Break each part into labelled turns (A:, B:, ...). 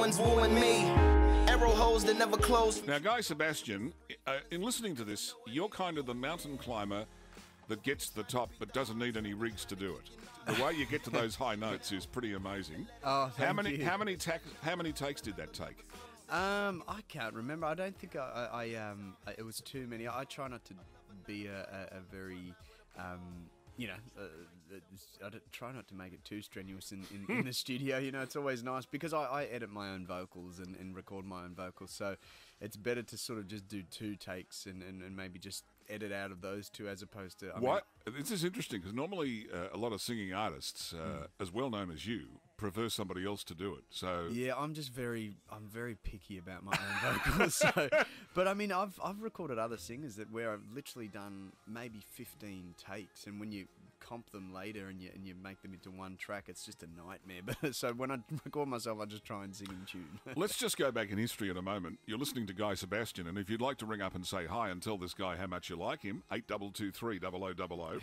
A: One's wooing me. Arrow holes that never close.
B: Now, Guy-Sebastian, in listening to this, you're kind of the mountain climber that gets to the top but doesn't need any rigs to do it. The way you get to those high notes is pretty amazing.
C: Oh, thank you.
B: How many takes did that take?
C: I can't remember. I don't think it was too many. I try not to be a very, I try not to make it too strenuous in the studio. You know, it's always nice because I edit my own vocals and record my own vocals. So it's better to sort of just do 2 takes and maybe just edit out of those 2 as opposed to...
B: This is interesting because normally a lot of singing artists, as well known as you, prefer somebody else to do it. So
C: yeah, I'm very picky about my own vocals. So, but I mean, I've recorded other singers where I've literally done maybe 15 takes, and when you comp them later and you make them into one track, it's just a nightmare. But so when I record myself, I just try and sing in tune.
B: Let's just go back in history in a moment. You're listening to Guy-Sebastian, and if you'd like to ring up and say hi and tell this guy how much you like him, 8223 0000.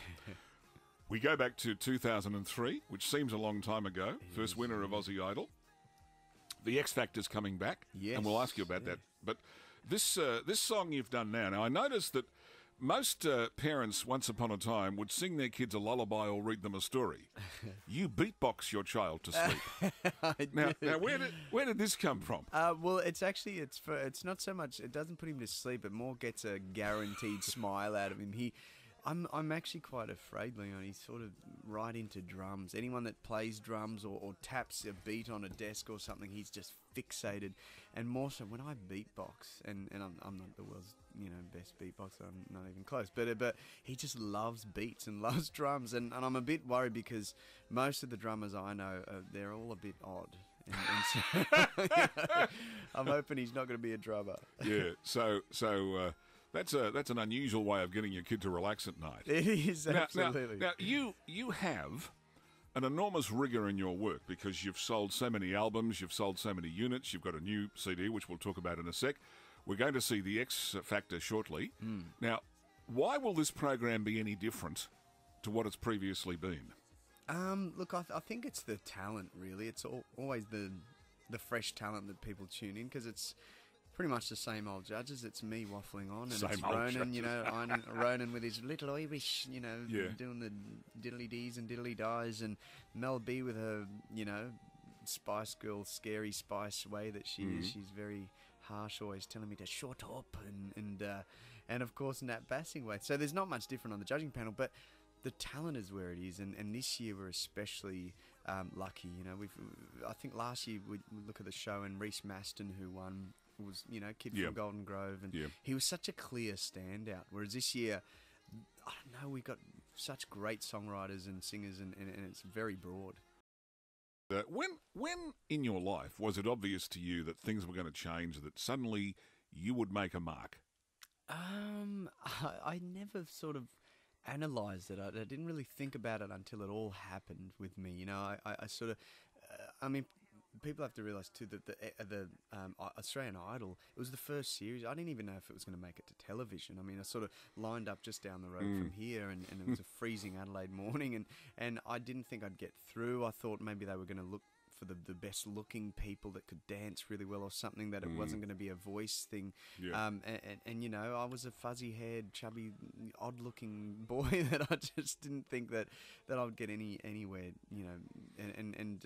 B: We go back to 2003, which seems a long time ago. First winner of Aussie Idol. The X Factor's coming back, and we'll ask you about that. But this song you've done now, I noticed that most parents, once upon a time, would sing their kids a lullaby or read them a story. You beatbox your child to sleep. Now, where did this come from?
C: Well, it's not so much. It doesn't put him to sleep. It more gets a guaranteed smile out of him. I'm actually quite afraid, Leon. He's sort of right into drums. Anyone that plays drums or taps a beat on a desk or something, he's just fixated. And more so when I beatbox, and I'm not the world's best beatboxer. I'm not even close. But he just loves beats and loves drums. And I'm a bit worried because most of the drummers I know, they're all a bit odd. And so, I'm hoping he's not going to be a drummer.
B: Yeah. So. That's an unusual way of getting your kid to relax at night.
C: It is, absolutely.
B: Now you have an enormous rigour in your work because you've sold so many albums, you've sold so many units, you've got a new CD, which we'll talk about in a sec. We're going to see the X Factor shortly. Now, why will this program be any different to what it's previously been?
C: Look, I think it's the talent, really. It's always the fresh talent that people tune in because it's pretty much the same old judges. It's me waffling on, and it's Ronan, Ronan with his little Irish, doing the diddly dees and diddly dies, and Mel B with her, Spice Girl, scary Spice way that she is. She's very harsh, always telling me to shut up, and of course Nat Bassing way. So there's not much different on the judging panel, but the talent is where it is, and this year we're especially lucky. I think last year we look at the show and Reese Maston, who won, was kid from Golden Grove, and he was such a clear standout. Whereas this year, I don't know, we got such great songwriters and singers, and it's very broad.
B: When in your life was it obvious to you that things were going to change, that suddenly you would make a mark?
C: I never sort of analysed it. I didn't really think about it until it all happened with me. I sort of, people have to realise too that the Australian Idol, it was the first series. I didn't even know if it was going to make it to television. I sort of lined up just down the road from here, and it was a freezing Adelaide morning, and I didn't think I'd get through. I thought maybe they were going to look for the best looking people that could dance really well or something, that it wasn't going to be a voice thing. And I was a fuzzy haired, chubby, odd looking boy that I just didn't think that I would get anywhere,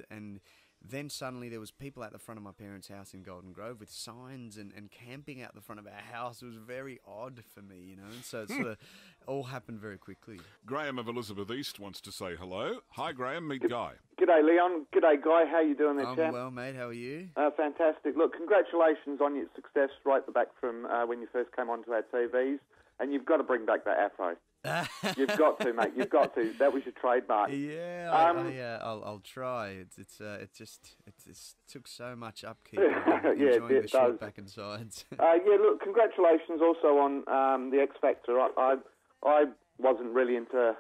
C: and then suddenly there was people at the front of my parents' house in Golden Grove with signs and camping out the front of our house. It was very odd for me, and so it sort of all happened very quickly.
B: Graham of Elizabeth East wants to say hello. Hi, Graham. Meet Guy.
D: G'day, Leon. G'day, Guy. How you doing there,
C: I'm
D: chap?
C: well, mate. How are you?
D: Fantastic. Look, congratulations on your success right back from when you first came onto our TVs. And you've got to bring back that afro. You've got to, mate. You've got to. That was your trademark.
C: Yeah, I'll try. It just took so much upkeep. Enjoying the short back and sides.
D: Look, congratulations also on the X Factor. I wasn't really into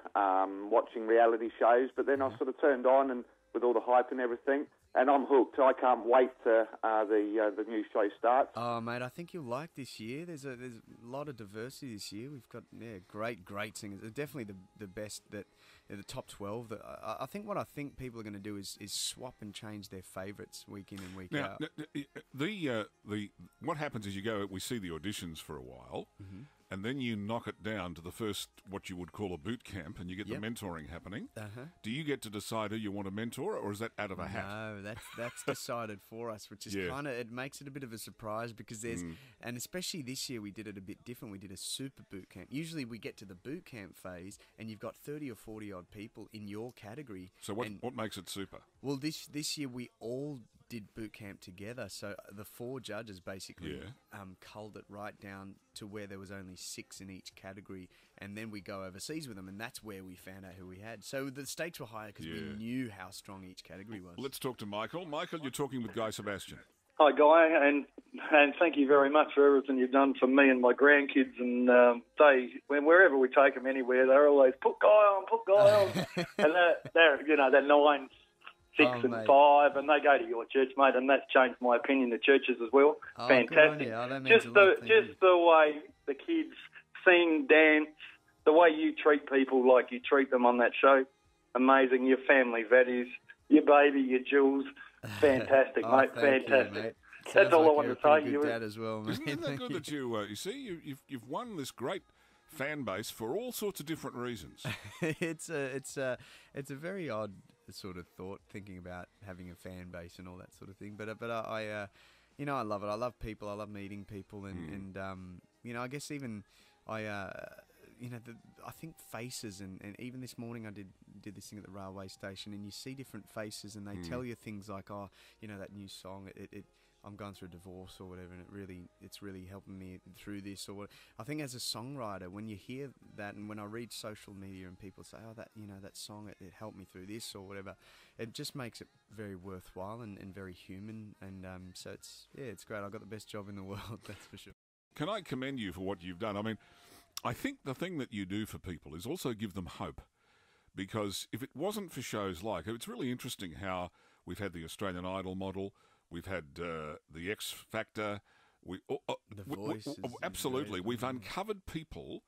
D: watching reality shows, but then I sort of turned on, and with all the hype and everything, and I'm hooked. I can't wait to the new show starts.
C: Oh, mate, I think you'll like this year. There's a lot of diversity this year. We've got great singers. Definitely the best that the top 12. That I think what I think people are going to do is swap and change their favourites week in and week out.
B: What happens is we see the auditions for a while.
C: Mm-hmm.
B: And then you knock it down to the first, what you would call a boot camp, and you get the mentoring happening.
C: Uh-huh.
B: Do you get to decide who you want to mentor, or is that out of a hat?
C: No, that's decided for us, which is kind of, it makes it a bit of a surprise because there's, and especially this year we did it a bit different. We did a super boot camp. Usually we get to the boot camp phase and you've got 30 or 40 odd people in your category.
B: So what makes it super?
C: Well, this year we all did boot camp together, so the 4 judges basically culled it right down to where there was only 6 in each category, and then we go overseas with them, and that's where we found out who we had. So the stakes were higher because we knew how strong each category was.
B: Let's talk to Michael. Michael, you're talking with Guy-Sebastian.
E: Hi, Guy, and thank you very much for everything you've done for me and my grandkids. And wherever we take them anywhere, they're always put Guy on, and they're 9, 6 and 5, and they go to your church, mate, and that's changed my opinion of churches as well. Fantastic. Just the way the kids sing, dance, the way you treat people like you treat them on that show, amazing. Your family values, your baby, your jewels, fantastic, mate, fantastic.
C: You, mate.
E: That's all I
C: want
E: to say.
C: Good dad as well, mate.
B: Isn't that good that you see you've won this great fan base for all sorts of different reasons?
C: It's a very odd sort of thought, thinking about having a fan base and all that sort of thing. But I I love it. I love people. I love meeting people, and I guess even I think faces, and even this morning I did this thing at the railway station, and you see different faces, and they tell you things like, that new song, I'm going through a divorce or whatever, and it's really helping me through this. Or I think as a songwriter, when you hear that, and when I read social media and people say, that song, it helped me through this or whatever, it just makes it very worthwhile and very human. And so it's great. I've got the best job in the world, that's for sure.
B: Can I commend you for what you've done? I mean, I think the thing that you do for people is also give them hope, because if it wasn't for shows like it's really interesting how we've had the Australian Idol model. We've had the X Factor.
C: The Voice.
B: Absolutely. We've uncovered people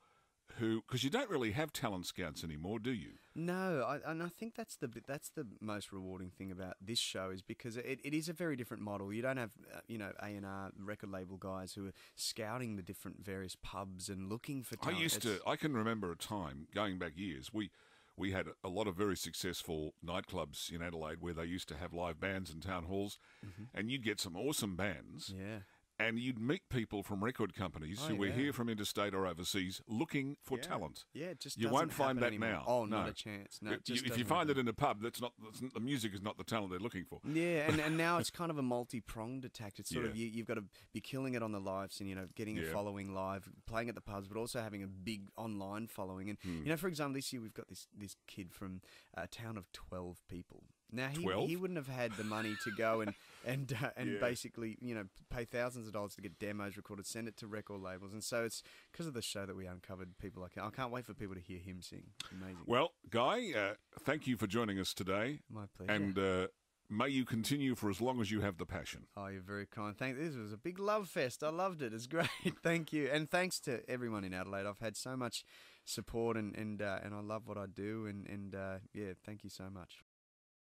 B: who, because you don't really have talent scouts anymore, do you?
C: No, and I think that's the most rewarding thing about this show, is because it is a very different model. You don't have A&R record label guys who are scouting the different various pubs and looking for talent.
B: I can remember a time going back years. We had a lot of very successful nightclubs in Adelaide where they used to have live bands in town halls, and you'd get some awesome bands.
C: Yeah.
B: And you'd meet people from record companies who were here from interstate or overseas looking for talent.
C: Yeah, it just
B: you won't find that
C: anymore.
B: now.
C: Oh,
B: no.
C: not a chance. No,
B: if you find it in a pub, the music is not the talent they're looking for.
C: Yeah, and now it's kind of a multi-pronged attack. It's sort of you've got to be killing it on the lives and getting a following live, playing at the pubs, but also having a big online following. And for example, this year we've got this kid from a town of 12 people. Now he wouldn't have had the money to go and basically pay thousands of dollars to get demos recorded, send it to record labels, and so it's because of the show that we uncovered people like him. I can't wait for people to hear him sing. It's amazing.
B: Well, Guy, thank you for joining us today.
C: My pleasure.
B: And may you continue for as long as you have the passion.
C: Oh, you're very kind. This was a big love fest. I loved it. It's great. Thank you, and thanks to everyone in Adelaide. I've had so much support, and I love what I do, and thank you so much.